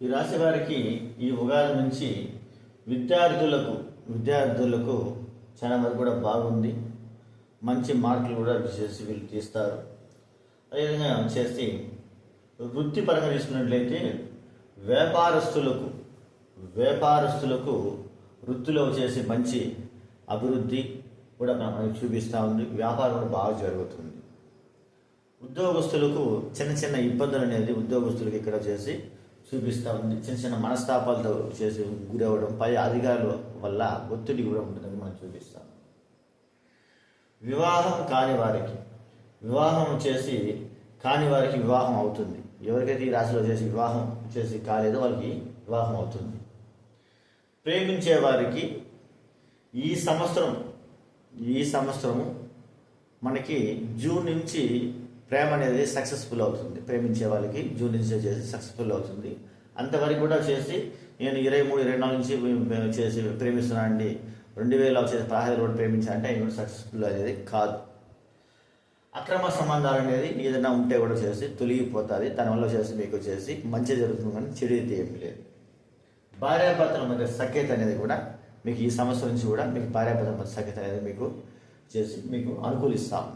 ఈ రాశి వారికి ఈ ఉగాది నుంచి విద్యార్థులకు చాలా వరకు కూడా బాగుంది. మంచి మార్కులు కూడా చేసి వీళ్ళు తీస్తారు. అదేవిధంగా చేసి వృత్తిపరంగా తీసుకున్నట్లయితే వ్యాపారస్తులకు వృత్తిలో చేసి మంచి అభివృద్ధి కూడా మనకి చూపిస్తూ ఉంది. వ్యాపారం కూడా బాగా జరుగుతుంది. ఉద్యోగస్తులకు చిన్న చిన్న ఇబ్బందులు అనేది ఉద్యోగస్తులకు ఇక్కడ చేసి చూపిస్తూ ఉంది. చిన్న చిన్న మనస్తాపాలతో చేసి గురవ్వడం, పై అధికారుల వల్ల ఒత్తిడి కూడా ఉంటుందని మనం చూపిస్తాం. వివాహం కాని వారికి వివాహం అవుతుంది. ఎవరికైతే ఈ రాశిలో చేసి వివాహం చేసి కాలేదో వాళ్ళకి వివాహం అవుతుంది. ప్రేమించే వారికి ఈ సంవత్సరము మనకి జూన్ నుంచి ప్రేమ అనేది సక్సెస్ఫుల్ అవుతుంది. ప్రేమించే వాళ్ళకి జూన్ నుంచి చేసి సక్సెస్ఫుల్ అవుతుంది. అంతవరకు కూడా చేసి నేను 23-24 నుంచి చేసి ప్రేమిస్తున్నాను అండి, 2000 చేసి 16 కూడా ప్రేమించాలంటే ఆయన కూడా సక్సెస్ఫుల్ అనేది కాదు. అక్రమ సంబంధాలు అనేది ఏదైనా ఉంటే కూడా చేసి తొలగిపోతుంది. దానివల్ల చేసి మీకు చేసి మంచి జరుగుతుంది, కానీ చెడు అయితే ఏమి లేదు. భార్యాభర్తల మధ్య సఖ్యత అనేది కూడా మీకు ఈ సంవత్సరం నుంచి కూడా మీకు భార్యాభర్తల మధ్య సఖ్యత అనేది మీకు చేసి మీకు అనుకూలిస్తాము.